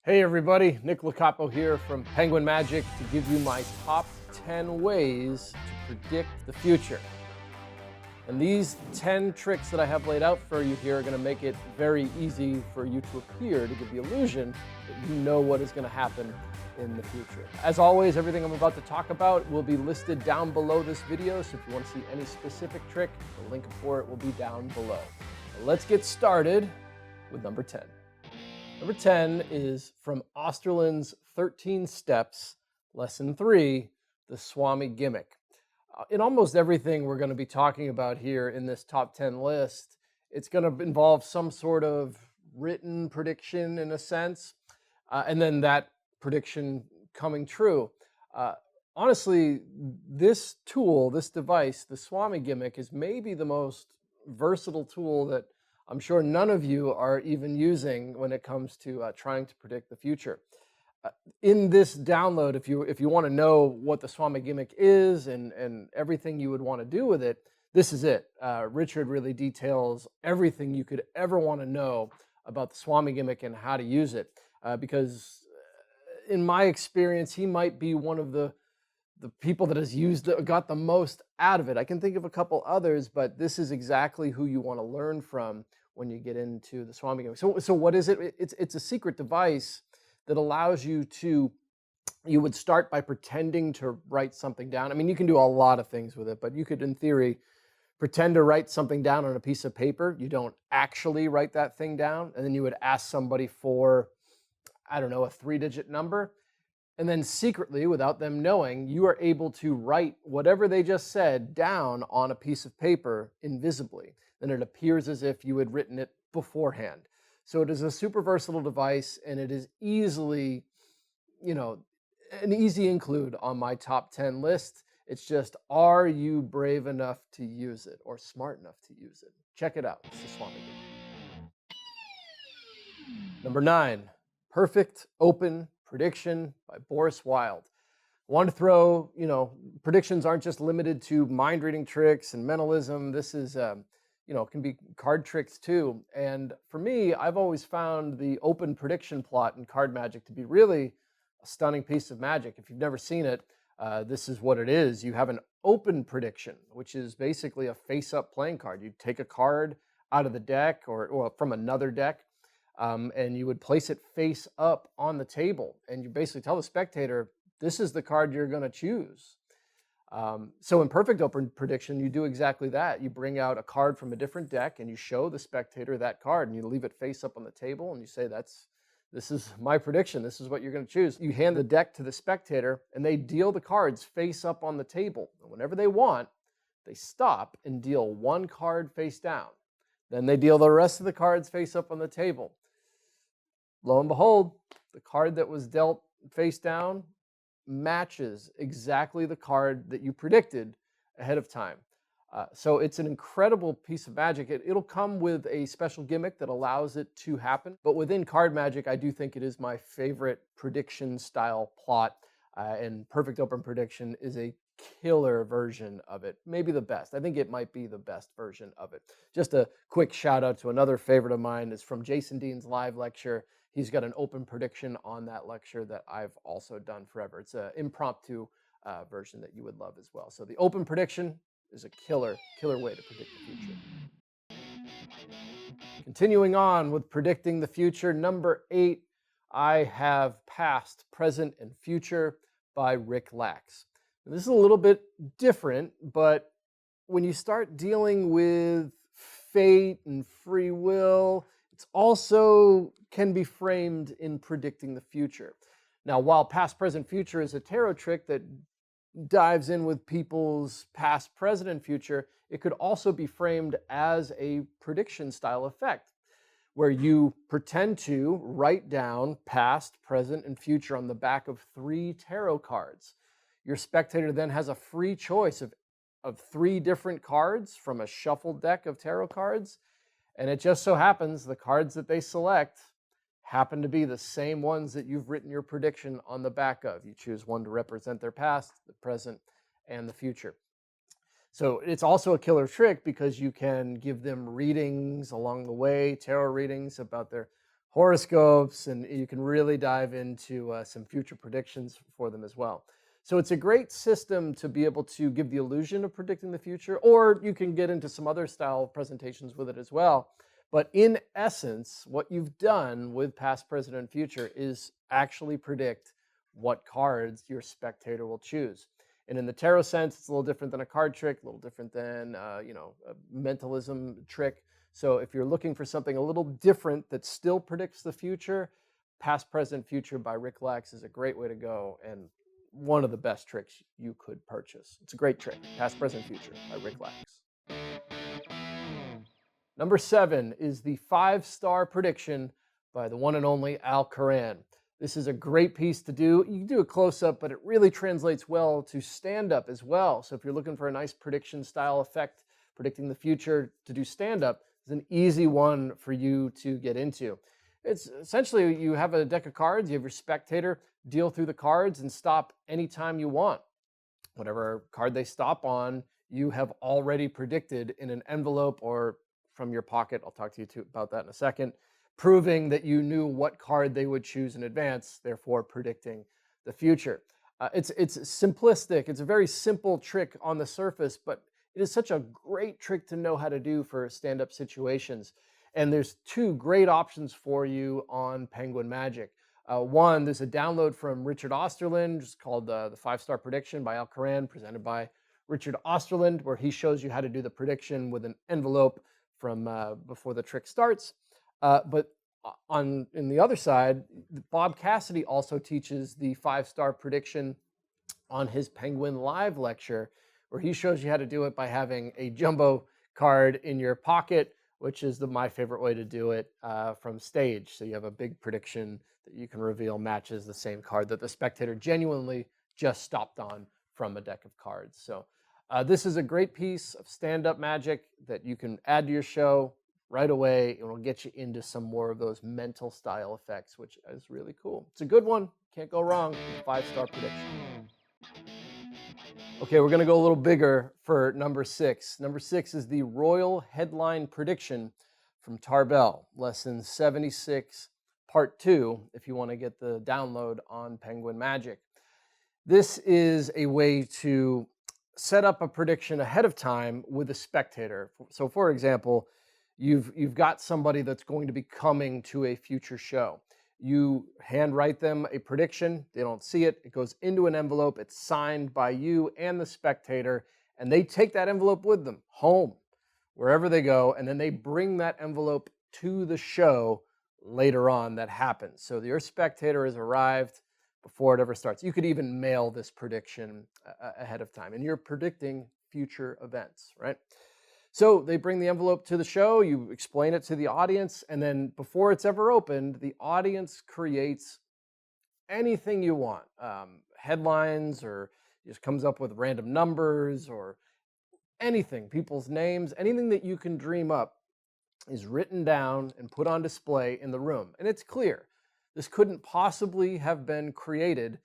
Hey everybody, Nick Locapo here from Penguin Magic to give you my top 10 ways to predict the future. And these 10 tricks that I have laid out for you here are going to make it very easy for you to appear to give the illusion that you know what is going to happen in the future. As always, everything I'm about to talk about will be listed down below this video, so if you want to see any specific trick, the link for it will be down below. Now let's get started with number 10. Number 10 is from Osterlind's 13 Steps, Lesson 3, the Swami Gimmick. In almost everything we're going to be talking about here in this top 10 list, it's going to involve some sort of written prediction in a sense, and then that prediction coming true. Honestly, this tool, this device, the Swami Gimmick, is maybe the most versatile tool that I'm sure none of you are even using when it comes to trying to predict the future. In this download, if you want to know what the Swami Gimmick is and everything you would want to do with it, this is it. Richard really details everything you could ever want to know about the Swami Gimmick and how to use it. Because in my experience, he might be one of the people that has got the most out of it. I can think of a couple others, but this is exactly who you want to learn from when you get into the Swami Gimmick. So what is it? It's a secret device that allows you would start by pretending to write something down. I mean, you can do a lot of things with it, but you could, in theory, pretend to write something down on a piece of paper. You don't actually write that thing down, and then you would ask somebody for, I don't know, a 3-digit number. And then secretly, without them knowing, you are able to write whatever they just said down on a piece of paper invisibly. Then it appears as if you had written it beforehand. So it is a super versatile device, and it is easily, an easy include on my top 10 list. It's just, are you brave enough to use it or smart enough to use it? Check it out. It's the Swami Gimmick. Number 9, Perfect Open Prediction by Boris Wild. I want to throw, predictions aren't just limited to mind reading tricks and mentalism. This is, can be card tricks too. And for me, I've always found the open prediction plot in card magic to be really a stunning piece of magic. If you've never seen it, this is what it is. You have an open prediction, which is basically a face-up playing card. You take a card out of the deck or from another deck, and you would place it face up on the table. And you basically tell the spectator, this is the card you're going to choose. So in Perfect Open Prediction, you do exactly that. You bring out a card from a different deck and you show the spectator that card and you leave it face up on the table and you say, this is my prediction. This is what you're going to choose. You hand the deck to the spectator and they deal the cards face up on the table. And whenever they want, they stop and deal one card face down. Then they deal the rest of the cards face up on the table. Lo and behold, the card that was dealt face down matches exactly the card that you predicted ahead of time. So it's an incredible piece of magic. It'll come with a special gimmick that allows it to happen. But within card magic, I do think it is my favorite prediction style plot. And Perfect Open Prediction is a killer version of it. Maybe the best. I think it might be the best version of it. Just a quick shout out to another favorite of mine. Is from Jason Dean's live lecture. He's got an open prediction on that lecture that I've also done forever. It's an impromptu version that you would love as well. So the open prediction is a killer way to predict the future. Continuing on with predicting the future, number 8, I have Past, Present, and Future by Rick Lax. Now, this is a little bit different, but when you start dealing with fate and free will, it's also can be framed in predicting the future. Now, while Past, Present, Future is a tarot trick that dives in with people's past, present, and future, it could also be framed as a prediction style effect, where you pretend to write down past, present, and future on the back of 3 tarot cards. Your spectator then has a free choice of 3 different cards from a shuffled deck of tarot cards. And it just so happens the cards that they select happen to be the same ones that you've written your prediction on the back of. You choose one to represent their past, the present, and the future. So it's also a killer trick because you can give them readings along the way, tarot readings about their horoscopes, and you can really dive into some future predictions for them as well. So it's a great system to be able to give the illusion of predicting the future, or you can get into some other style presentations with it as well. But in essence, what you've done with past, present, and future is actually predict what cards your spectator will choose. And in the tarot sense, it's a little different than a card trick, a little different than a mentalism trick. So if you're looking for something a little different that still predicts the future, Past, Present, Future by Rick Lax is a great way to go, and one of the best tricks you could purchase. It's a great trick. Past, Present, Future by Rick Lax. Number 7 is the 5-star prediction by the one and only Al Karan. This is a great piece to do. You can do a close-up, but it really translates well to stand-up as well. So if you're looking for a nice prediction style effect, predicting the future to do stand-up, it's an easy one for you to get into. It's essentially, you have a deck of cards, you have your spectator deal through the cards and stop anytime you want. Whatever card they stop on, you have already predicted in an envelope or from your pocket. I'll talk to you about that in a second, proving that you knew what card they would choose in advance, therefore predicting the future. It's simplistic. It's a very simple trick on the surface, but it is such a great trick to know how to do for stand-up situations. And there's 2 great options for you on Penguin Magic. One, there's a download from Richard Osterlind, just called the 5-Star Prediction by Al Karan, presented by Richard Osterlind, where he shows you how to do the prediction with an envelope from before the trick starts. But in the other side, Bob Cassidy also teaches the 5-star prediction on his Penguin Live lecture, where he shows you how to do it by having a jumbo card in your pocket, which is my favorite way to do it from stage. So you have a big prediction that you can reveal matches the same card that the spectator genuinely just stopped on from a deck of cards. So this is a great piece of stand-up magic that you can add to your show right away. It will get you into some more of those mental style effects, which is really cool. It's a good one. Can't go wrong with 5-star prediction. Okay, we're going to go a little bigger for number 6. Number 6 is the Royal Headline Prediction from Tarbell, Lesson 76, Part 2, if you want to get the download on Penguin Magic. This is a way to set up a prediction ahead of time with a spectator. So for example, you've got somebody that's going to be coming to a future show. You handwrite them a prediction. They don't see it. It goes into an envelope. It's signed by you and the spectator, and they take that envelope with them home, wherever they go, and then they bring that envelope to the show later on that happens. So your spectator has arrived before it ever starts. You could even mail this prediction ahead of time, and you're predicting future events, right? So they bring the envelope to the show, you explain it to the audience, and then before it's ever opened, the audience creates anything you want. Headlines, or just comes up with random numbers, or anything, people's names, anything that you can dream up is written down and put on display in the room. And it's clear. This couldn't possibly have been created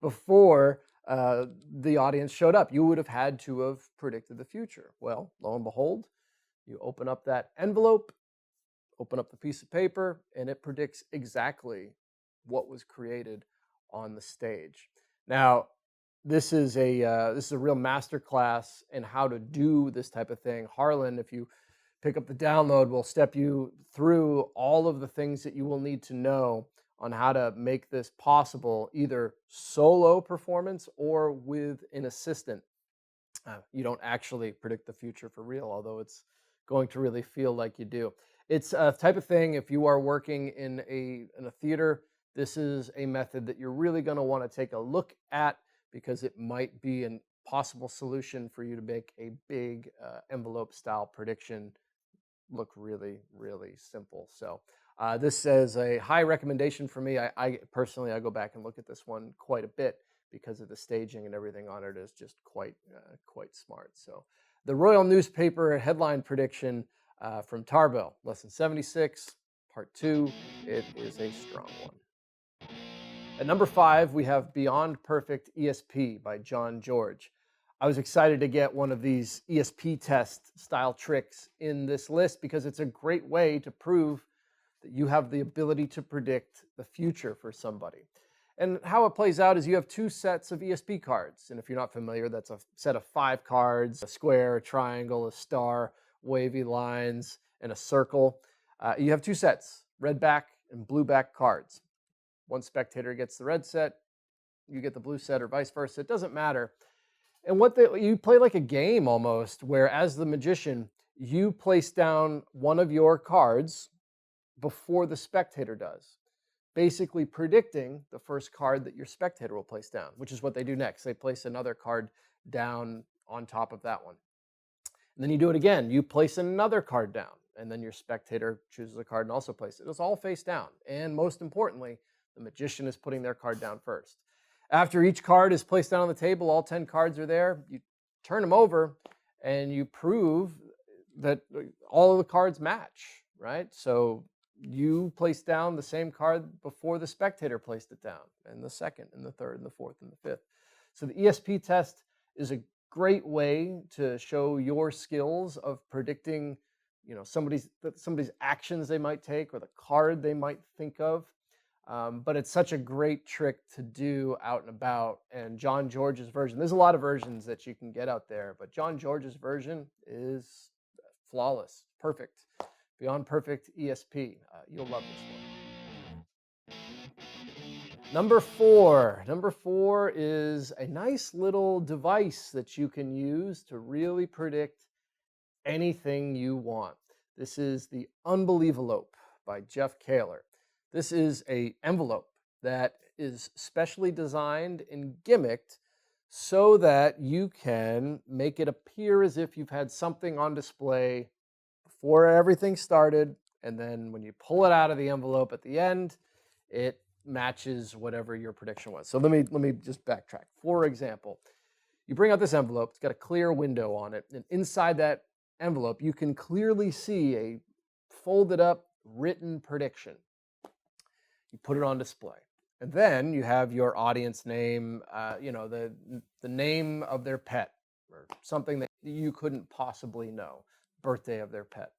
before the audience showed up. You would have had to have predicted the future. Well, lo and behold, you open up that envelope, open up the piece of paper, and it predicts exactly what was created on the stage. Now, this is a real masterclass in how to do this type of thing. Harlan, if you pick up the download, will step you through all of the things that you will need to know on how to make this possible, either solo performance or with an assistant. You don't actually predict the future for real, although it's going to really feel like you do. It's a type of thing, if you are working in a theater, this is a method that you're really going to want to take a look at, because it might be a possible solution for you to make a big envelope style prediction look really, really simple. So this is a high recommendation for me. I personally, I go back and look at this one quite a bit because of the staging and everything on it is just quite smart. So the Royal Newspaper Headline Prediction from Tarbell, Lesson 76, Part 2. It is a strong one. At number 5, we have Beyond Perfect ESP by John George. I was excited to get one of these ESP test style tricks in this list because it's a great way to prove that you have the ability to predict the future for somebody. And how it plays out is you have two sets of ESP cards. And if you're not familiar, that's a set of 5 cards, a square, a triangle, a star, wavy lines, and a circle. You have 2 sets, red back and blue back cards. One spectator gets the red set, you get the blue set, or vice versa. It doesn't matter. And you play like a game almost, where as the magician, you place down one of your cards before the spectator does, basically predicting the first card that your spectator will place down, which is what they do next. They place another card down on top of that one. And then you do it again. You place another card down, and then your spectator chooses a card and also places it. It's all face down. And most importantly, the magician is putting their card down first. After each card is placed down on the table, all 10 cards are there. You turn them over, and you prove that all of the cards match, right? So you place down the same card before the spectator placed it down, and the second, and the third, and the fourth, and the fifth. So the ESP test is a great way to show your skills of predicting, somebody's actions they might take or the card they might think of. But it's such a great trick to do out and about. And John George's version, there's a lot of versions that you can get out there, but John George's version is flawless, perfect, beyond perfect ESP. You'll love this one. Number four is a nice little device that you can use to really predict anything you want. This is the Unbelievalope by Jeff Kaylor. This is an envelope that is specially designed and gimmicked so that you can make it appear as if you've had something on display before everything started, and then when you pull it out of the envelope at the end, it matches whatever your prediction was. So let me just backtrack. For example, you bring out this envelope, it's got a clear window on it, and inside that envelope you can clearly see a folded up written prediction. You put it on display, and then you have your audience name, the name of their pet or something that you couldn't possibly know, birthday of their pet.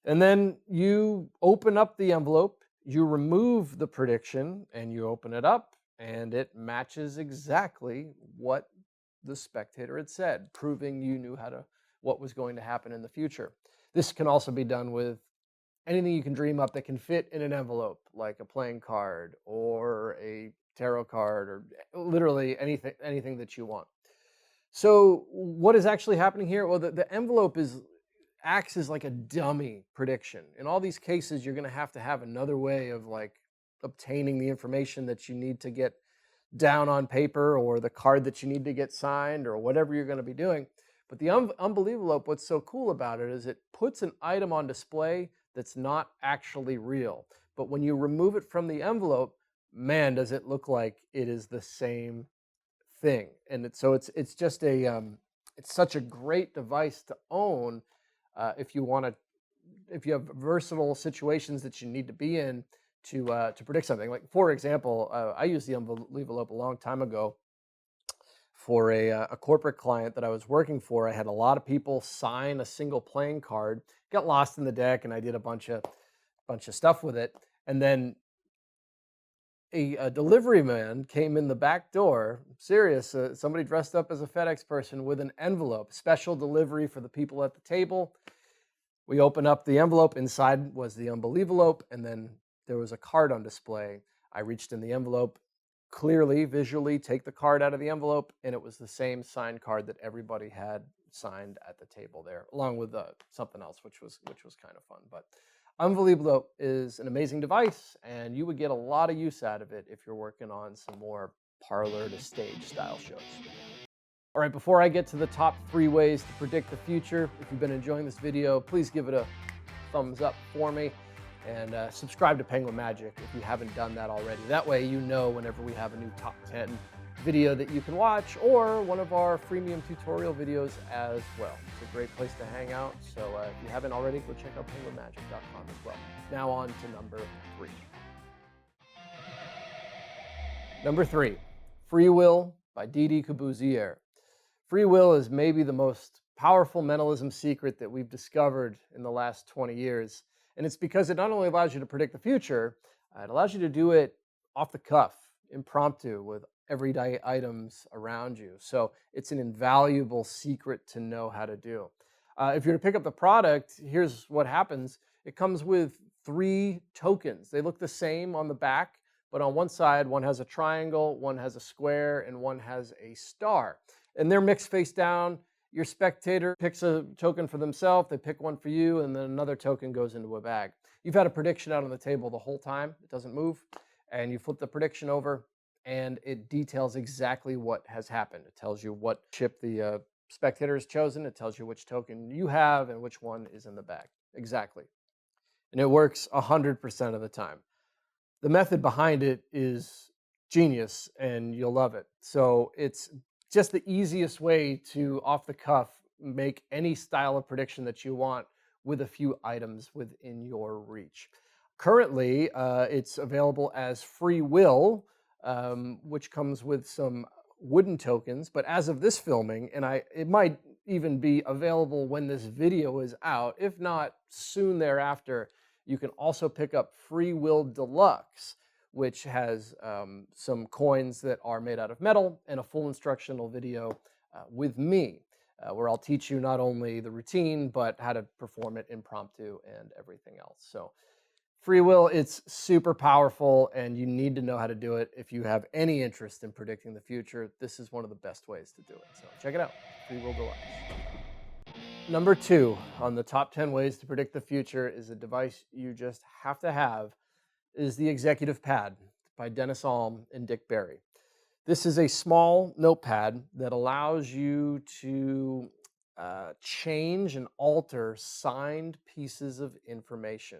And then you open up the envelope, you remove the prediction, and you open it up, and it matches exactly what the spectator had said, proving you knew what was going to happen in the future. This can also be done with anything you can dream up that can fit in an envelope, like a playing card or a tarot card or literally anything that you want. So what is actually happening here? Well, the envelope acts as like a dummy prediction. In all these cases, you're going to have another way of obtaining the information that you need to get down on paper, or the card that you need to get signed, or whatever you're going to be doing. But the Unbelievalope, what's so cool about it is it puts an item on display that's not actually real. But when you remove it from the envelope, man, does it look like it is the same thing. And it's just it's such a great device to own if you have versatile situations that you need to be in to predict something. Like, for example, I used the Unbelievalope a long time ago for a corporate client that I was working for. I had a lot of people sign a single playing card, got lost in the deck, and I did a bunch of stuff with it. And then a delivery man came in the back door, serious, somebody dressed up as a FedEx person with an envelope, special delivery for the people at the table. We opened up the envelope. Inside was the Unbelievalope, and then there was a card on display. I reached in the envelope, clearly, visually take the card out of the envelope, and it was the same signed card that everybody had signed at the table there, along with something else, which was kind of fun. But Unbelievalope is an amazing device, and you would get a lot of use out of it if you're working on some more parlor to stage style shows. All right, before I get to the top 3 ways to predict the future, if you've been enjoying this video, please give it a thumbs up for me. And subscribe to Penguin Magic if you haven't done that already. That way you know whenever we have a new top 10 video that you can watch, or one of our freemium tutorial videos as well. It's a great place to hang out. So if you haven't already, go check out penguinmagic.com as well. Now on to number 3. Number 3, Free Will by Corbuzier. Free will is maybe the most powerful mentalism secret that we've discovered in the last 20 years. And it's because it not only allows you to predict the future, it allows you to do it off the cuff, impromptu, with everyday items around you. So it's an invaluable secret to know how to do. If you're to pick up the product, here's what happens. It comes with 3 tokens. They look the same on the back, but on one side, one has a triangle, one has a square, and one has a star. And they're mixed face down. Your spectator picks a token for themselves, they pick one for you, and then another token goes into a bag. You've had a prediction out on the table the whole time. It doesn't move. And you flip the prediction over, and it details exactly what has happened. It tells you what chip the spectator has chosen. It tells you which token you have and which one is in the bag. Exactly. And it works 100% of the time. The method behind it is genius, and you'll love it. So it's just the easiest way to, off the cuff, make any style of prediction that you want with a few items within your reach. Currently, it's available as free will, which comes with some wooden tokens. But as of this filming, and it might even be available when this video is out, if not soon thereafter, you can also pick up Free Will Deluxe, which has some coins that are made out of metal and a full instructional video with me, where I'll teach you not only the routine, but how to perform it impromptu and everything else. So Free Will, it's super powerful, and you need to know how to do it. If you have any interest in predicting the future, this is one of the best ways to do it. So check it out, Free Will Deluxe. Number 2 on the top 10 ways to predict the future is a device you just have to have, is the Executive Pad by Dennis Alm and Dick Berry. This is a small notepad that allows you to change and alter signed pieces of information.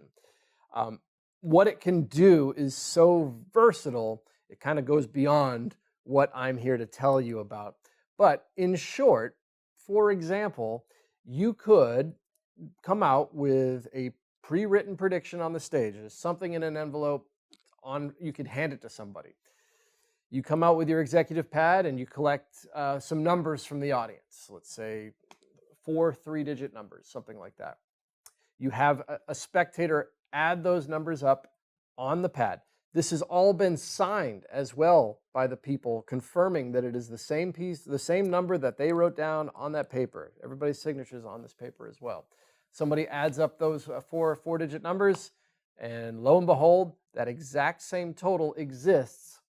What it can do is so versatile, it kind of goes beyond what I'm here to tell you about. But in short, for example, you could come out with a pre-written prediction on the stage. There's something in an envelope, you could hand it to somebody. You come out with your executive pad and you collect some numbers from the audience. Let's say 4 3-digit numbers, something like that. You have a spectator add those numbers up on the pad. This has all been signed as well by the people, confirming that it is the same piece, the same number that they wrote down on that paper. Everybody's signature is on this paper as well. Somebody adds up those 4 4-digit numbers, and lo and behold, that exact same total exists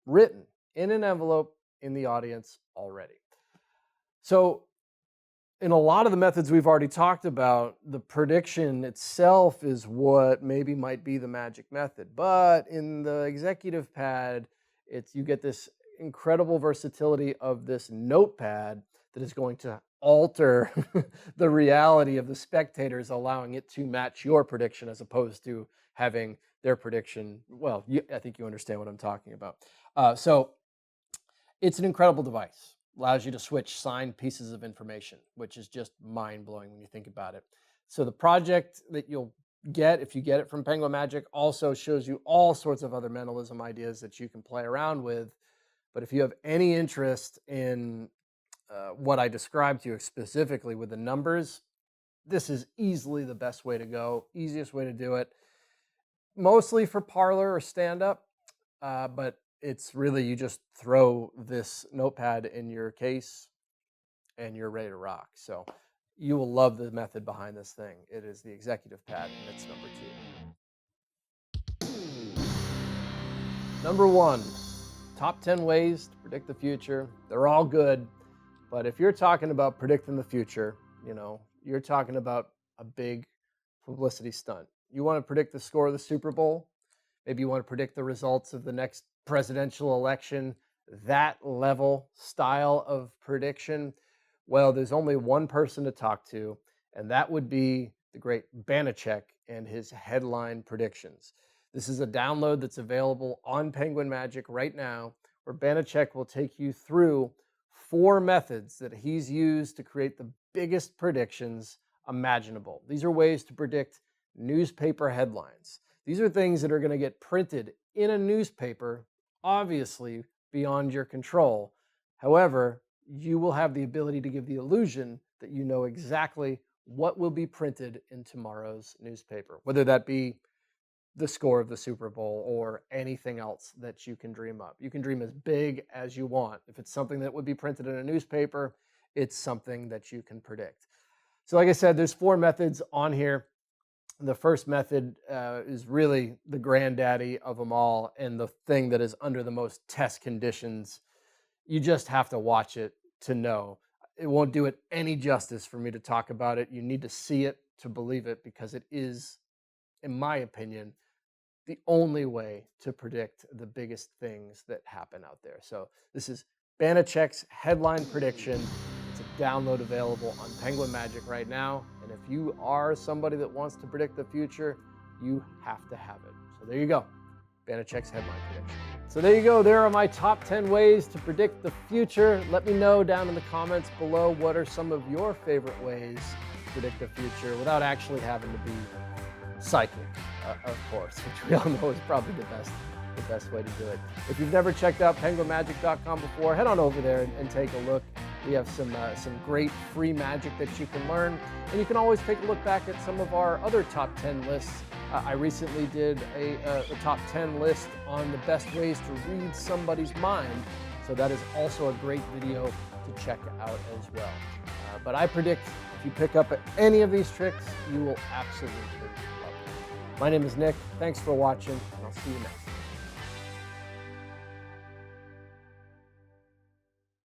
written in an envelope in the audience already. So in a lot of the methods we've already talked about, the prediction itself is what maybe might be the magic method. But in the executive pad, you get this incredible versatility of this notepad that is going to alter the reality of the spectators, allowing it to match your prediction as opposed to having their prediction. Well, I think you understand what I'm talking about. So it's an incredible device. Allows you to switch signed pieces of information, which is just mind-blowing when you think about it. So the project that you'll get, if you get it from Penguin Magic, also shows you all sorts of other mentalism ideas that you can play around with. But if you have any interest in what I described to you specifically with the numbers, this is easily the best way to go, easiest way to do it. Mostly for parlor or stand-up, but it's really, you just throw this notepad in your case and you're ready to rock. So you will love the method behind this thing. It is the executive pad, and it's number 2. Number 1, top 10 ways to predict the future. They're all good, but if you're talking about predicting the future, you're talking about a big publicity stunt. You want to predict the score of the Super Bowl? Maybe you want to predict the results of the next presidential election, that level style of prediction. Well, there's only one person to talk to, and that would be the great Banachek and his headline predictions. This is a download that's available on Penguin Magic right now, where Banachek will take you through 4 methods that he's used to create the biggest predictions imaginable. These are ways to predict newspaper headlines. These are things that are going to get printed in a newspaper, obviously beyond your control. However, you will have the ability to give the illusion that you know exactly what will be printed in tomorrow's newspaper, whether that be the score of the Super Bowl or anything else that you can dream up. You can dream as big as you want. If it's something that would be printed in a newspaper, it's something that you can predict. So like I said, there's 4 methods on here. The first method is really the granddaddy of them all and the thing that is under the most test conditions. You just have to watch it to know. It won't do it any justice for me to talk about it. You need to see it to believe it, because it is, in my opinion, the only way to predict the biggest things that happen out there. So this is Banachek's headline prediction. It's a download available on Penguin Magic right now. And if you are somebody that wants to predict the future, you have to have it. So there you go, Banachek's headline prediction. So there you go. There are my top 10 ways to predict the future. Let me know down in the comments below, what are some of your favorite ways to predict the future without actually having to be psychic, of course, which we all know is probably the best way to do it. If you've never checked out penguinmagic.com before, head on over there and take a look. We have some great free magic that you can learn, and you can always take a look back at some of our other top 10 lists. I recently did a top 10 list on the best ways to read somebody's mind, so that is also a great video to check out as well. But I predict if you pick up any of these tricks, you will absolutely love it. My name is Nick. Thanks for watching, and I'll see you next time.